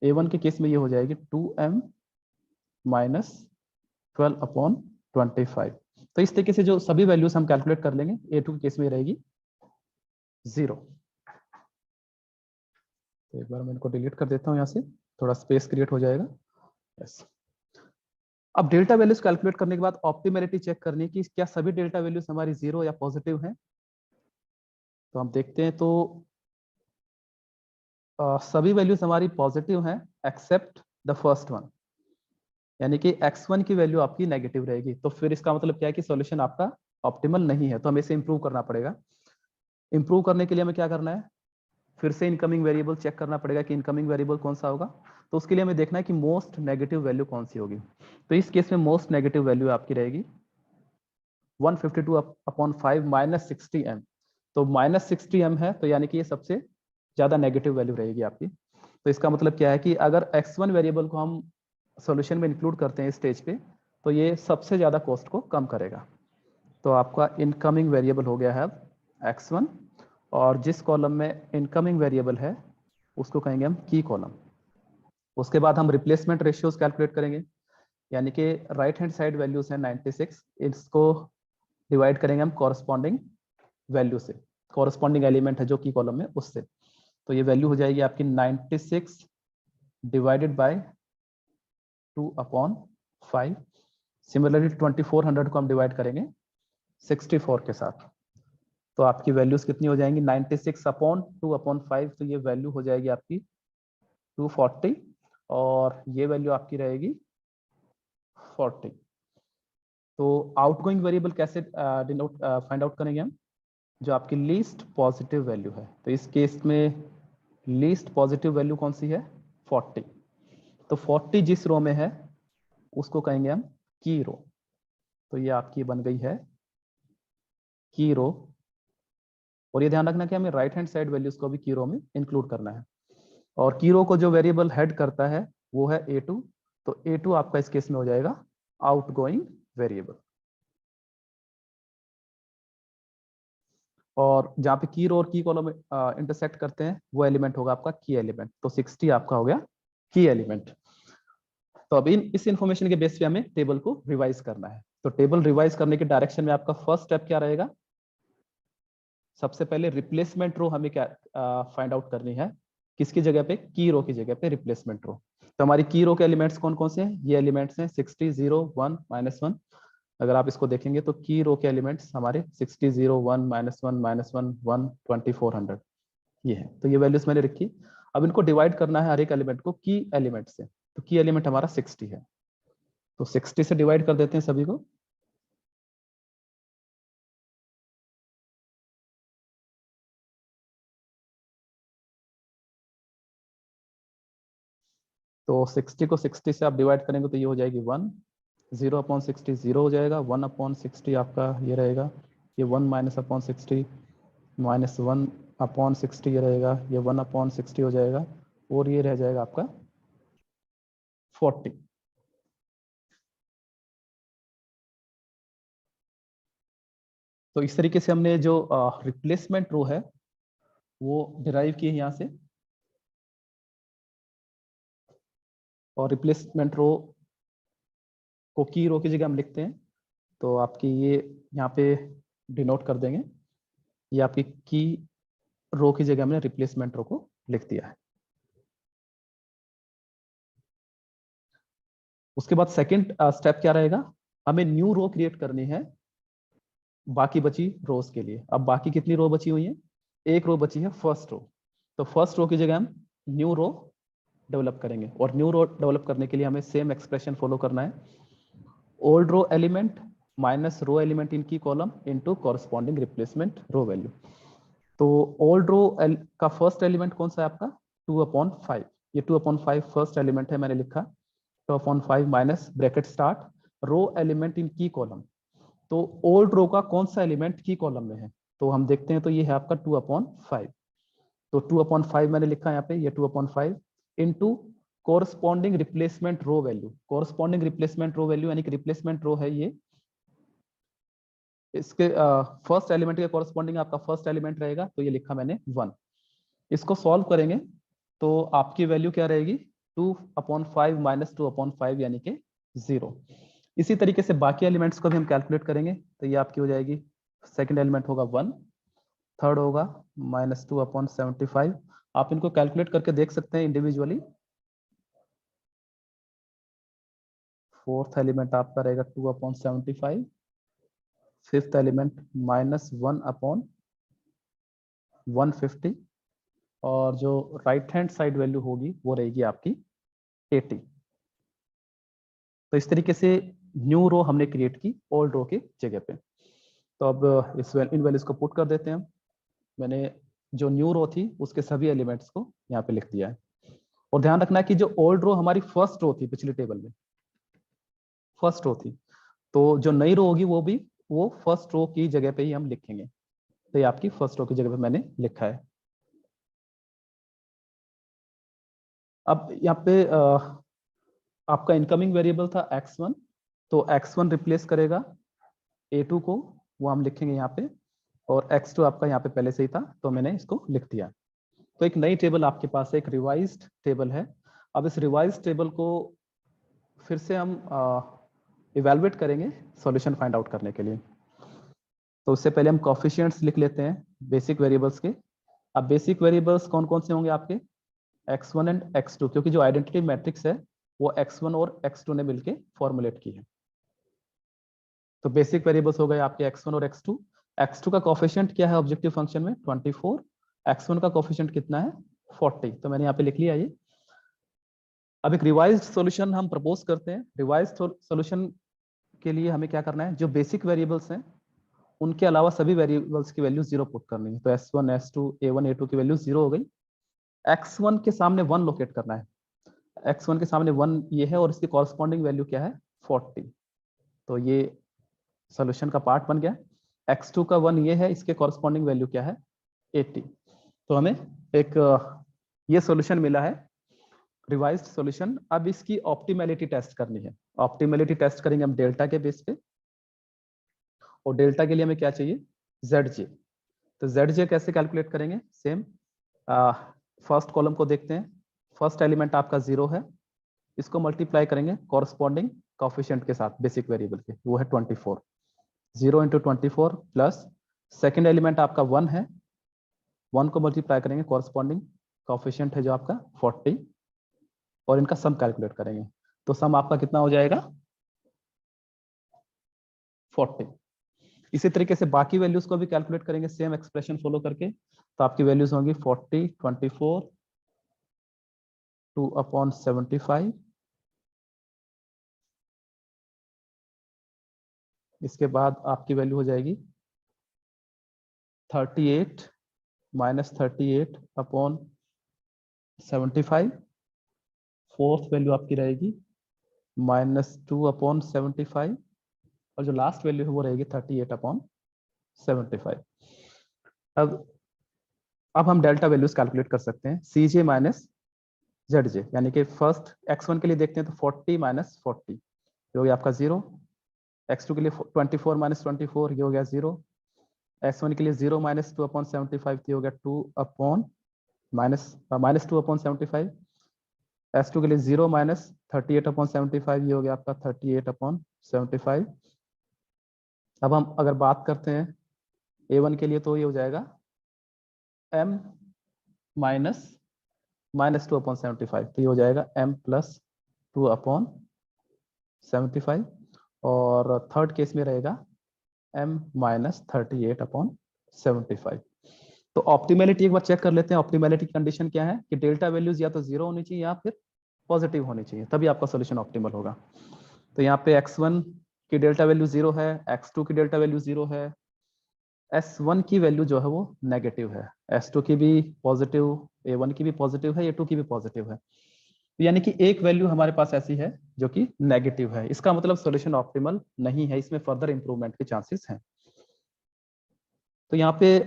A1 के केस में ये हो जाएगी 2m माइनस 12/25। तो इस तरीके से जो सभी वैल्यूज हम कैलकुलेट कर लेंगे। A2 के केस में रहेगी 0। तो एक बार मैं इनको डिलीट कर देता हूँ यहाँ से, थोड़ा स्पेस क्रिएट हो जाएगा। यस। अब डेल्टा वैल्यूज कैलकुलेट करने के बाद ऑप्टिमैलिटी चेक करनी कि क्या सभी डेल्टा वैल्यूज हमारी 0 या पॉजिटिव हैं। तो हम देखते हैं, तो सभी वैल्यूज हमारी पॉजिटिव हैं एक्सेप्ट द फर्स्ट वन, यानी कि x1 की वैल्यू आपकी नेगेटिव रहेगी। तो फिर इसका मतलब क्या है कि सॉल्यूशन आपका ऑप्टिमल नहीं है, तो हमें इसे इंप्रूव करना पड़ेगा। इंप्रूव करने के लिए हमें क्या करना है? फिर से इनकमिंग वेरिएबल चेक करना पड़ेगा कि इनकमिंग वेरिएबल कौन सा होगा। तो उसके लिए हमें देखना है कि मोस्ट नेगेटिव वैल्यू कौन सी होगी। तो इस केस में मोस्ट नेगेटिव वैल्यू आपकी रहेगी 152/5 माइनस 60m। तो माइनस 60m है, तो यानी कि ये सबसे ज्यादा नेगेटिव वैल्यू रहेगी आपकी। तो इसका मतलब क्या है कि अगर x1 वेरिएबल को हम सॉल्यूशन में इंक्लूड करते हैं स्टेज पे, तो ये सबसे ज्यादा कॉस्ट को कम करेगा। तो आपका इनकमिंग वेरिएबल हो गया है x1, और जिस कॉलम में इनकमिंग वेरिएबल है उसको कहेंगे हम की कॉलम। उसके बाद हम रिप्लेसमेंट रेशियोज कैलकुलेट करेंगे। यानी कि राइट हैंड साइड वैल्यूज है 96, इसको डिवाइड करेंगे हम कॉरस्पॉन्डिंग वैल्यू से, कॉरस्पॉन्डिंग एलिमेंट है जो की कॉलम में उससे, तो ये वैल्यू हो जाएगी आपकी 96 डिवाइडेड बाय 2/5। सिमिलरली 2400 को हम डिवाइड करेंगे 64 के साथ, तो आपकी वैल्यूज कितनी हो जाएंगी 96/2/5, तो ये वैल्यू हो जाएगी आपकी 240 और ये वैल्यू आपकी रहेगी 40। तो आउटगोइंग वेरिएबल कैसे डिनोट फाइंड आउट करेंगे हम, जो आपकी लीस्ट पॉजिटिव वैल्यू है, तो इस केस में लीस्ट पॉजिटिव वैल्यू कौन सी है 40, तो 40 जिस रो में है उसको कहेंगे हम की रो, तो ये आपकी बन गई है की रो। और ये ध्यान रखना कि हमें राइट हैंड साइड वैल्यूज को भी की रो में इंक्लूड करना है, और की रो को जो वेरिएबल हेड करता है वो है A2, तो A2 आपका इस केस में हो जाएगा आउटगोइंग वेरिएबल। और जहां पे की रो और की कॉलम इंटरसेक्ट करते हैं वो एलिमेंट होगा आपका की एलिमेंट, तो 60 आपका हो गया की एलिमेंट। तो अभी इस इंफॉर्मेशन के बेस पे हमें टेबल को रिवाइज करना है, तो टेबल रिवाइज करने के डायरेक्शन में आपका फर्स्ट स्टेप क्या रहेगा, सबसे पहले रिप्लेसमेंट रो हमें क्या फाइंड आउट करनी है, किसकी जगह पे की रो की जगह पे रिप्लेसमेंट रो। तो हमारी की रो के एलिमेंट्स कौन कौन से हैं, ये एलिमेंट्स हैं 60 0 1 -1। अगर आप इसको देखेंगे तो की रो के एलिमेंट्स हमारे 60 0 1 -1 -1 1 2400 ये है, तो ये वैल्यूज मैंने रखी। अब इनको डिवाइड करना है हर एक एलिमेंट को की एलिमेंट से, तो की एलिमेंट हमारा 60 है, तो 60 से डिवाइड कर देते हैं सभी को। तो 60 को 60 से आप डिवाइड करेंगे तो ये हो जाएगी 1, 0/60 0 हो जाएगा, 1/60 आपका ये रहेगा, ये 1 -/60 -1/60 ये रहेगा, ये 1/60 हो जाएगा, और ये रह जाएगा आपका 40। तो इस तरीके से हमने जो रिप्लेसमेंट रो है वो डिराइव की है यहाँ से, और रिप्लेसमेंट रो को की रो की जगह हम लिखते हैं, तो आपकी ये यहाँ पे डिनोट कर देंगे, ये आपकी की रो की जगह हमने रिप्लेसमेंट रो को लिख दिया है। उसके बाद सेकंड स्टेप क्या रहेगा, हमें न्यू रो क्रिएट करनी है बाकी बची रोज के लिए। अब बाकी कितनी रो बची हुई है, एक रो बची है फर्स्ट रो, तो फर्स्ट रो की जगह हम न्यू रो डेवलप करेंगे, और न्यू रो डेवलप करने के लिए हमें सेम एक्सप्रेशन फॉलो करना है, old row element minus row element in key column into corresponding replacement row value. तो ओल्ड रो का फर्स्ट एलिमेंट कौन सा है आपका 2/5, ये 2/5 फर्स्ट एलिमेंट है, मैंने लिखा 2/5 minus bracket start row element in key column. तो ओल्ड रो का कौन सा एलिमेंट की कॉलम में है, तो हम देखते हैं, तो ये है आपका 2/5, तो 2/5 मैंने लिखा यहाँ पे, ये 2/5 into corresponding replacement row value. Corresponding replacement row value यानी कि रिप्लेसमेंट रो है ये, इसके फर्स्ट एलिमेंट के कोरस्पॉन्डिंग आपका फर्स्ट एलिमेंट रहेगा, तो ये लिखा मैंने 1। इसको सॉल्व करेंगे तो आपकी वैल्यू क्या रहेगी 2/5 माइनस 2/5 यानी कि 0। इसी तरीके से बाकी एलिमेंट्स को भी हम कैलकुलेट करेंगे, तो ये आपकी हो जाएगी, सेकंड एलिमेंट होगा 1, थर्ड होगा -2/75। आप इनको कैलकुलेट करके देख सकते हैं इंडिविजुअली। फोर्थ एलिमेंट आपका रहेगा 2/75, फिफ्थ एलिमेंट -1/150, और जो राइट हैंड साइड वैल्यू होगी वो रहेगी आपकी 80। तो इस तरीके से न्यू रो हमने क्रिएट की ओल्ड रो की जगह पे। तो अब इन वैल्यूज को पुट कर देते हैं हम। मैंने जो न्यू रो थी उसके सभी एलिमेंट्स को यहाँ पे लिख दिया है, और ध्यान रखना है कि जो ओल्ड रो हमारी फर्स्ट रो थी पिछली टेबल में, फर्स्ट रो थी, तो जो नई रो होगी वो फर्स्ट रो की जगह पे ही हम लिखेंगे, तो ये आपकी फर्स्ट रो की जगह पे मैंने लिखा है। अब यहाँ पे आपका इनकमिंग वेरिएबल था x1, तो x1 रिप्लेस करेगा a2 को, वो हम लिखेंगे यहाँ पे, और x2 आपका यहाँ पे पहले से ही था तो मैंने इसको लिख दिया। तो एक नई टेबल आपके पास है, एक रिवाइज्ड टेबल है। अब इस रिवाइज्ड टेबल को फिर से हम इवेलुएट करेंगे सॉल्यूशन फाइंड आउट करने के लिए। तो उससे पहले हम कोफिशिएंट्स लिख लेते हैं बेसिक वेरिएबल्स के। अब बेसिक वेरिएबल्स कौन कौन से होंगे आपके, x1 एंड x2, क्योंकि जो आइडेंटिटी मैट्रिक्स है वो x1 और x2 ने मिलके फॉर्मुलेट की है। तो बेसिक वेरिएबल्स हो गए आपके x1 और x2। x2 का कोफिशिएंट क्या है ऑब्जेक्टिव फंक्शन में, 24। x1 का कोफिशिएंट कितना है, 40। तो मैंने यहाँ पे लिख लिया ये। अब एक रिवाइज्ड सॉल्यूशन हम प्रपोज करते हैं। रिवाइज्ड सॉल्यूशन के लिए हमें क्या करना है, जो बेसिक वेरिएबल्स हैं उनके अलावा सभी वेरिएबल्स की वैल्यू 0 पुट करनी है। तो s1 s2 a1 a2 की वैल्यू 0 हो गई। x1 के सामने 1 लोकेट करना है। x1 के सामने 1 ये है और इसकी कॉरस्पॉन्डिंग वैल्यू क्या है, 40। तो ये सॉल्यूशन का पार्ट बन गया। x2 का 1 ये है, इसके कॉरस्पॉन्डिंग वैल्यू क्या है, 80। तो हमें एक ये सॉल्यूशन मिला है, रिवाइज्ड सॉल्यूशन। अब इसकी ऑप्टिमैलिटी टेस्ट करनी है। ऑप्टिमैलिटी टेस्ट करेंगे हम डेल्टा के बेस पे, और डेल्टा के लिए हमें क्या चाहिए, ZJ। तो ZJ कैसे कैलकुलेट करेंगे, सेम फर्स्ट कॉलम को देखते हैं। फर्स्ट एलिमेंट आपका 0 है, इसको मल्टीप्लाई करेंगे कॉरस्पॉन्डिंग कोफिशिएंट के साथ बेसिक वेरिएबल के, वो है 24। 0 इंटू 24 प्लस सेकेंड एलिमेंट आपका 1 है, 1 को मल्टीप्लाई करेंगे कॉरस्पॉन्डिंग कोफिशिएंट है जो आपका 40, और इनका सम कैलकुलेट करेंगे। तो सम आपका कितना हो जाएगा, 40। इसी तरीके से बाकी वैल्यूज को भी कैलकुलेट करेंगे सेम एक्सप्रेशन फॉलो करके। तो आपकी वैल्यूज होंगी 40, 24, 2/75। इसके बाद आपकी वैल्यू हो जाएगी 38 माइनस 38/75। फोर्थ वैल्यू आपकी रहेगी -2/75, और जो लास्ट वैल्यू है वो रहेगी 38/75। अब हम डेल्टा वैल्यूज कैलकुलेट कर सकते हैं, CJ माइनस ZJ। यानी कि फर्स्ट x1 के लिए देखते हैं तो 40 माइनस 40 ये हो गया आपका 0। x2 के लिए 24 माइनस 24 ये हो गया 0। s1 के लिए 0 माइनस 2/75 ये हो गया 2/-2/75। s2 के लिए 0 माइनस 38/75 ये हो गया आपका 38/75। अब हम अगर बात करते हैं a1 के लिए तो ये हो जाएगा m माइनस 2/75, तो ये हो जाएगा m प्लस 2/75। और थर्ड केस में रहेगा m माइनस 38/75। तो ऑप्टिमैलिटी एक बार चेक कर लेते हैं। ऑप्टिमैलिटी की कंडीशन क्या है कि डेल्टा वैल्यूज या तो 0 होनी चाहिए या फिर पॉजिटिव होनी चाहिए, तभी आपका सॉल्यूशन ऑप्टिमल होगा। तो यहाँ पे x1 की डेल्टा वैल्यू 0 है, x2 की डेल्टा वैल्यू 0 है, s1 की वैल्यू जो है वो नेगेटिव है, s2 की भी पॉजिटिव, a1 की भी पॉजिटिव है, a2 की भी पॉजिटिव है। तो यानी कि एक वैल्यू हमारे पास ऐसी है जो कि नेगेटिव है, इसका मतलब सॉल्यूशन ऑप्टिमल नहीं है, इसमें फर्दर इंप्रूवमेंट के चांसेस हैं। तो यहाँ पे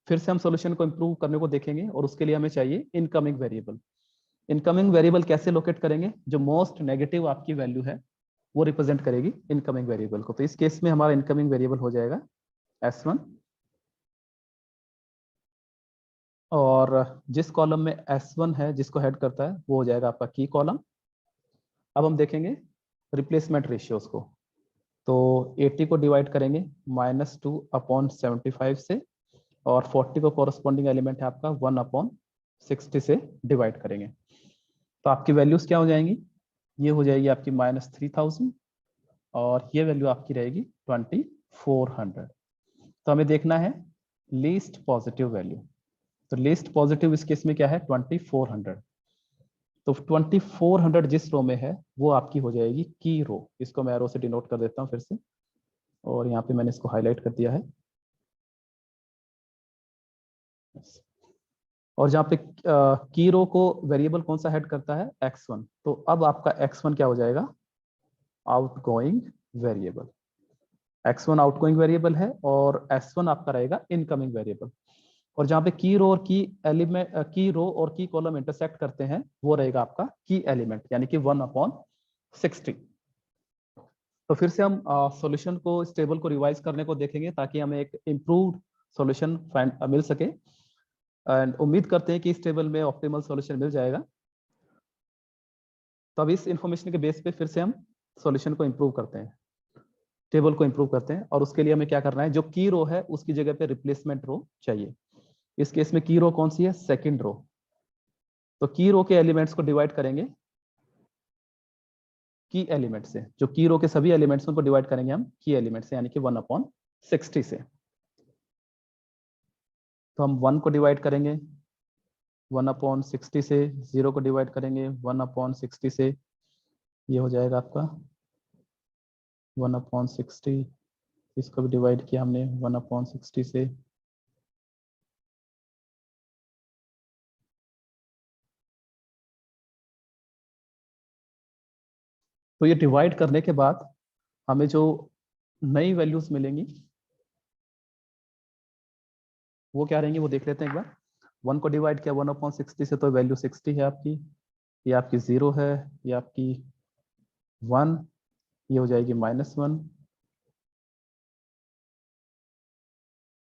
फिर से हम सॉल्यूशन को इंप्रूव करने को देखेंगे, और उसके लिए हमें चाहिए इनकमिंग वेरिएबल। इनकमिंग वेरिएबल कैसे लोकेट करेंगे, जो मोस्ट नेगेटिव आपकी वैल्यू है वो रिप्रेजेंट करेगी इनकमिंग वेरिएबल को। तो इस केस में हमारा इनकमिंग वेरिएबल हो जाएगा S1, और जिस कॉलम में S1 है जिसको हेड करता है वो हो जाएगा आपका की कॉलम। अब हम देखेंगे रिप्लेसमेंट रेशियोज को। तो 80 को डिवाइड करेंगे -2/75 से, और 40 को कॉरस्पॉन्डिंग एलिमेंट है आपका 1/60 से डिवाइड करेंगे। तो आपकी वैल्यूज क्या हो जाएंगी, ये हो जाएगी आपकी -3000, और ये वैल्यू आपकी रहेगी 2400। तो हमें देखना है लीस्ट पॉजिटिव वैल्यू। तो लीस्ट पॉजिटिव इस केस में क्या है, 2400। तो 2400 जिस रो में है वो आपकी हो जाएगी की रो। इसको मैं एरो से डिनोट कर देता हूँ फिर से, और यहाँ पे मैंने इसको हाईलाइट कर दिया है। और जहाँ पे की रो को वेरिएबल कौन सा हेड करता है, x1। तो अब आपका x1 क्या हो जाएगा, outgoing variable. x1 outgoing variable है, और s1 आपका रहेगा इनकमिंग वेरिएबल। और जहाँ पे की रो और की एलिमेंट, की रो और की कॉलम इंटरसेक्ट करते हैं वो रहेगा आपका की एलिमेंट, यानी कि 1/60। तो फिर से हम सॉल्यूशन को, इस टेबल को रिवाइज करने को देखेंगे ताकि हमें एक इम्प्रूव्ड सॉल्यूशन मिल सके, एंड उम्मीद करते हैं कि इस टेबल में ऑप्टिमल सॉल्यूशन मिल जाएगा। तो अब इस इंफॉर्मेशन के बेस पे फिर से हम सॉल्यूशन को इंप्रूव करते हैं, टेबल को इंप्रूव करते हैं। और उसके लिए हमें क्या करना है, जो की रो है उसकी जगह पे रिप्लेसमेंट रो चाहिए। इस केस में की रो कौन सी है, सेकंड रो। तो की रो के एलिमेंट्स को डिवाइड करेंगे की एलिमेंट से, जो की रो के सभी एलिमेंट्स को डिवाइड करेंगे हम की एलिमेंट से, यानी कि 1/60 से। तो हम 1 को डिवाइड करेंगे 1/60 से, 0 को डिवाइड करेंगे 1/60 से, ये हो जाएगा आपका 1/60। इसको भी डिवाइड किया हमने 1/60 से, तो ये डिवाइड करने के बाद हमें जो नई वैल्यूज मिलेंगी वो क्या रहेंगी, वो देख लेते हैं एक बार। 1 को डिवाइड किया 1/60 से, तो वैल्यू 60 है आपकी, ये आपकी 0 है, ये आपकी 1, ये हो जाएगी -1,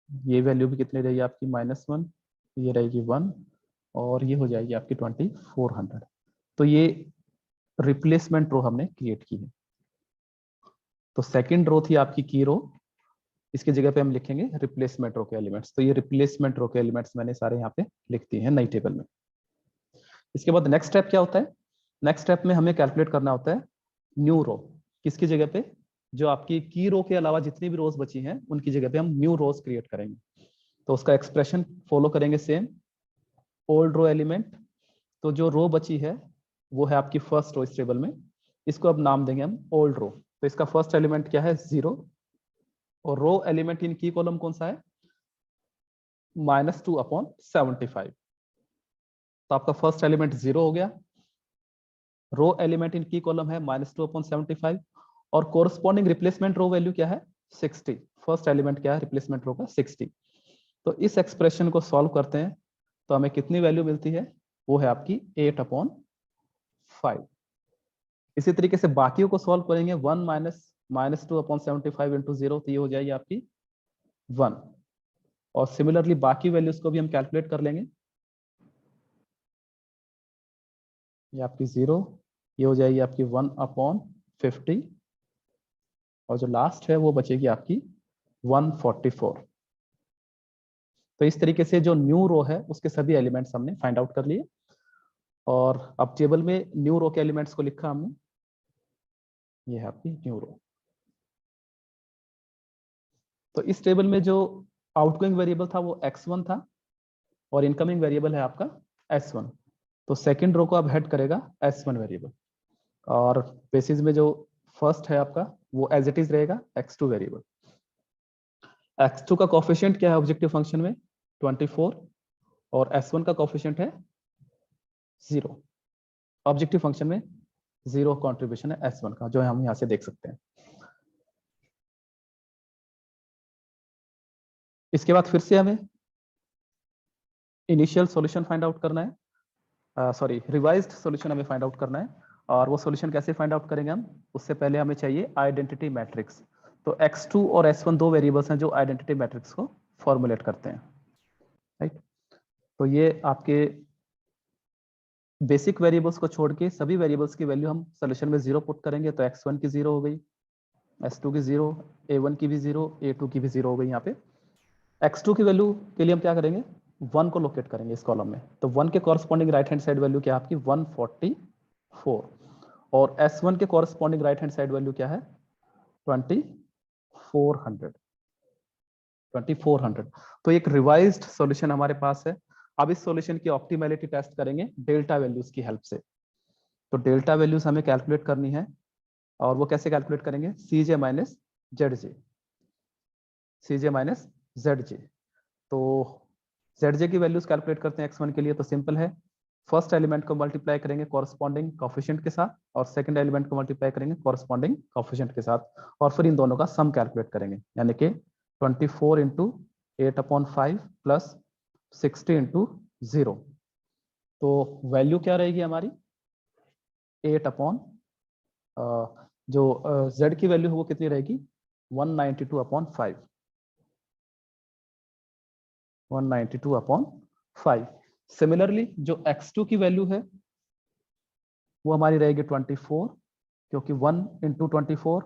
ये वैल्यू भी कितनी रहेगी आपकी -1, ये रहेगी 1, और ये हो जाएगी आपकी 2400। तो ये रिप्लेसमेंट रो हमने क्रिएट की है। तो सेकंड रो थी आपकी की रो, इसकी जगह पे हम लिखेंगे रिप्लेसमेंट रो के एलिमेंट्स। तो ये रिप्लेसमेंट रो के एलिमेंट्स मैंने सारे यहाँ पे लिख दिए हैं नई टेबल में। इसके बाद नेक्स्ट स्टेप क्या होता है, नेक्स्ट स्टेप में हमें कैलकुलेट करना होता है न्यू रो। किसकी जगह पे, जो आपकी की रो के अलावा जितनी भी रोज बची हैं उनकी जगह पे हम न्यू रोज क्रिएट करेंगे। तो उसका एक्सप्रेशन फॉलो करेंगे सेम, ओल्ड रो एलिमेंट। तो जो रो बची है वो है आपकी फर्स्ट रो इस टेबल में, इसको अब नाम देंगे हम ओल्ड रो। तो इसका फर्स्ट एलिमेंट क्या है, 0, और रो एलिमेंट इन की कॉलम कौन सा है, -2/75। तो आपका फर्स्ट एलिमेंट 0 हो गया, रो एलिमेंट इन की कॉलम है -2/75, और कोरस्पॉन्डिंग रिप्लेसमेंट रो वैल्यू क्या है, 60। फर्स्ट एलिमेंट क्या है रिप्लेसमेंट रो का, 60। तो इस एक्सप्रेशन को सॉल्व करते हैं तो हमें कितनी वैल्यू मिलती है, वो है आपकी 8/5। इसी तरीके से बाकियों को सॉल्व करेंगे, 1 -2/75 इंटू 0, तो ये हो जाएगी आपकी 1। और सिमिलरली बाकी वैल्यूज को भी हम कैलकुलेट कर लेंगे, ये आपकी 0, ये हो जाएगी आपकी 1/50, और जो लास्ट है वो बचेगी आपकी 144। तो इस तरीके से जो न्यू रो है उसके सभी एलिमेंट्स हमने फाइंड आउट कर लिए। और अब टेबल में न्यू रो के एलिमेंट्स को लिखा हमने, ये है आपकी न्यू रो। तो इस टेबल में जो आउटगोइंग वेरिएबल था वो x1 था, और इनकमिंग वेरिएबल है आपका s1। तो सेकंड रो को अब हेड करेगा s1 वेरिएबल, और बेसिस में जो फर्स्ट है आपका वो एज इट इज रहेगा x2 वेरिएबल। x2 का कोफिशिएंट क्या है ऑब्जेक्टिव फंक्शन में, 24, और s1 का कोफिशिएंट है 0। ऑब्जेक्टिव फंक्शन में 0 कॉन्ट्रीब्यूशन है s1 का, जो हम यहाँ से देख सकते हैं। इसके बाद फिर से हमें इनिशियल सॉल्यूशन फाइंड आउट करना है, सॉरी रिवाइज्ड सॉल्यूशन हमें फाइंड आउट करना है। और वो सॉल्यूशन कैसे फाइंड आउट करेंगे हम, उससे पहले हमें चाहिए आइडेंटिटी मैट्रिक्स। तो x2 और s1 दो वेरिएबल्स हैं जो आइडेंटिटी मैट्रिक्स को फॉर्मुलेट करते हैं, राइट। तो ये आपके बेसिक वेरिएबल्स को छोड़ के सभी वेरिएबल्स की वैल्यू हम सॉल्यूशन में 0 पुट करेंगे। तो x1 की 0 हो गई, s2 की 0, a1 की भी 0, a2 की भी 0 हो गई। यहाँ पे x2 की वैल्यू के लिए हम क्या करेंगे, 1 को लोकेट करेंगे इस कॉलम में। तो 1 के corresponding right hand side value क्या है आपकी 144, और s1 के corresponding right hand side value क्या है 2400। तो एक रिवाइज्ड सॉल्यूशन हमारे पास है। अब इस सॉल्यूशन की ऑप्टिमैलिटी टेस्ट करेंगे डेल्टा वैल्यूज की हेल्प से। तो डेल्टा वैल्यूज हमें कैलकुलेट करनी है, और वो कैसे कैलकुलेट करेंगे, CJ minus ZJ, CJ minus ZJ। तो ZJ की वैल्यूज कैलकुलेट करते हैं x1 के लिए, तो सिंपल है, फर्स्ट एलिमेंट को मल्टीप्लाई करेंगे कॉरस्पॉन्डिंग कोफिशिएंट के साथ, और सेकंड एलिमेंट को मल्टीप्लाई करेंगे कॉरस्पॉन्डिंग कोफिशिएंट के साथ, और फिर इन दोनों का सम कैलकुलेट करेंगे, यानी कि 24 इंटू 8/5 प्लस 60 इंटू 0। तो वैल्यू क्या रहेगी हमारी 8 जो z की वैल्यू है वो कितनी रहेगी 192/5, 192/5। सिमिलरली जो x2 की वैल्यू है वो हमारी रहेगी 24, क्योंकि 1 इंटू 24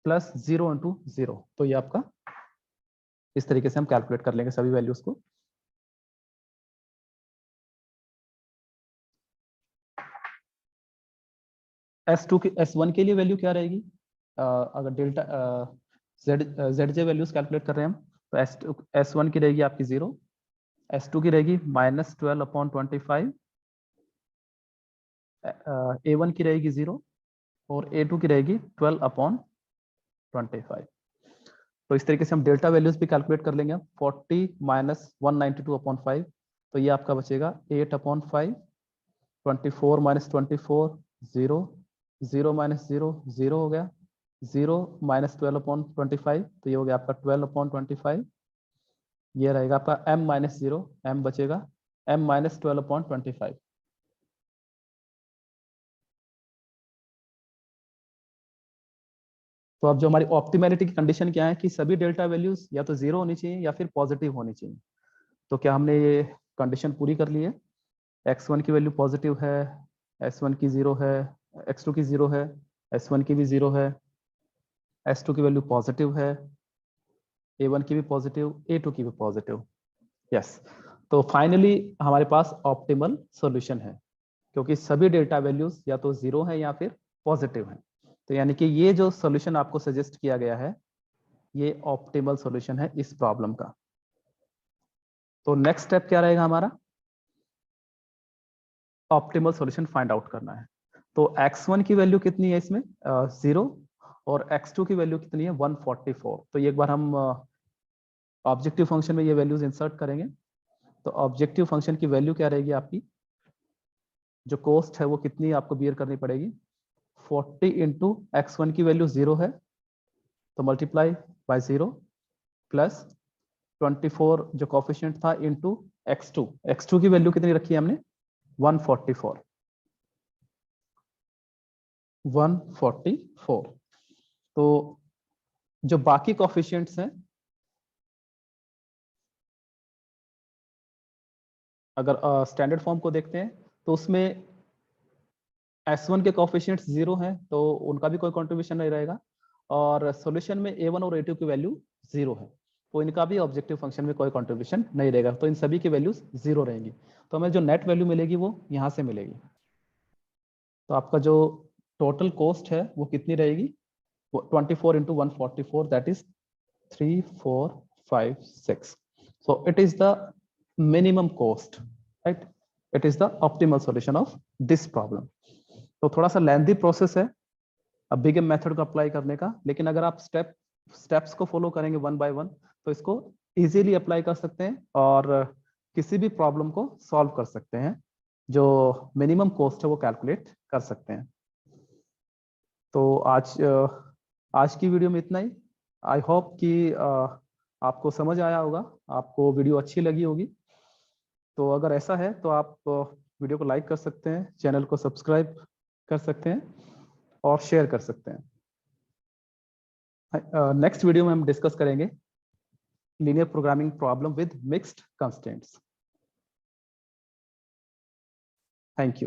प्लस 0 इंटू 0। तो ये आपका इस तरीके से हम कैलकुलेट कर लेंगे सभी वैल्यूज को। S2 की S1 के लिए वैल्यू क्या रहेगी? अगर डेल्टा ZJ वैल्यूज कैलकुलेट कर रहे हैं हम, तो S1 की रहेगी आपकी 0, S2 की रहेगी -12/25, A1 की रहेगी 0 और A2 की रहेगी 12/25। तो इस तरीके से हम डेल्टा वैल्यूज भी कैलकुलेट कर लेंगे। 40 - 192/5, तो ये आपका बचेगा 8/5, 24 - 24 0, 0 - 0 0 हो गया, 0 - 12/25, तो ये हो गया आपका 12/25। ये रहेगा आपका m - 0, m बचेगा, m - 12/25। तो अब जो हमारी ऑप्टिमैलिटी की कंडीशन क्या है कि सभी डेल्टा वैल्यूज या तो 0 होनी चाहिए या फिर पॉजिटिव होनी चाहिए। तो क्या हमने ये कंडीशन पूरी कर ली है? x1 की वैल्यू पॉजिटिव है, s1 की 0 है, x2 की 0 है, s1 की भी 0 है, s2 की वैल्यू पॉजिटिव है, a1 की भी पॉजिटिव, a2 की भी पॉजिटिव। यस, तो फाइनली हमारे पास ऑप्टिमल सॉल्यूशन है, क्योंकि सभी डेल्टा वैल्यूज या तो 0 है या फिर पॉजिटिव है। तो यानी कि ये जो सॉल्यूशन आपको सजेस्ट किया गया है, ये ऑप्टिमल सॉल्यूशन है इस प्रॉब्लम का। तो नेक्स्ट स्टेप क्या रहेगा हमारा? ऑप्टिमल सॉल्यूशन फाइंड आउट करना है। तो x1 की वैल्यू कितनी है इसमें? 0, और x2 की वैल्यू कितनी है? 144। तो एक बार हम ऑब्जेक्टिव फंक्शन में ये वैल्यूज इंसर्ट करेंगे। तो ऑब्जेक्टिव फंक्शन की वैल्यू क्या रहेगी आपकी? जो कॉस्ट है वो कितनी आपको बियर करनी पड़ेगी? 40 इंटू x1 की वैल्यू 0 है, तो मल्टीप्लाई बाय 0, प्लस 24 जो कोफिशिएंट था इंटू x2 की वैल्यू कितनी रखी है हमने? 144। तो जो बाकी कोफिशिएंट्स हैं, अगर स्टैंडर्ड फॉर्म को देखते हैं तो उसमें S1 के कोफिशिएंट्स 0 हैं, तो उनका भी कोई कंट्रीब्यूशन नहीं रहेगा, और सॉल्यूशन में A1 और A2 की वैल्यू 0 है, तो इनका भी ऑब्जेक्टिव फंक्शन में कोई कंट्रीब्यूशन नहीं रहेगा। तो इन सभी की वैल्यूज 0 रहेंगी। तो हमें जो नेट वैल्यू मिलेगी वो यहाँ से मिलेगी। तो आपका जो टोटल कॉस्ट है वो कितनी रहेगी? 24 into 144, that is 3456। So it is the minimum cost, right? It is the optimal solution of this problem. तो थोड़ा सा लेंथी प्रोसेस है अब बिग एम मेथड को अप्लाई करने का, लेकिन अगर आप स्टेप्स को फॉलो करेंगे वन बाय वन, तो इसको इजीली अप्लाई कर सकते हैं और किसी भी प्रॉब्लम को सॉल्व कर सकते हैं। जो मिनिमम कॉस्ट है वो कैलकुलेट कर सकते हैं। तो आज की वीडियो में इतना ही। आई होप कि आपको समझ आया होगा, आपको वीडियो अच्छी लगी होगी। तो अगर ऐसा है तो आप वीडियो को लाइक कर सकते हैं, चैनल को सब्सक्राइब कर सकते हैं और शेयर कर सकते हैं। नेक्स्ट वीडियो में हम डिस्कस करेंगे linear programming problem with mixed constraints. Thank you.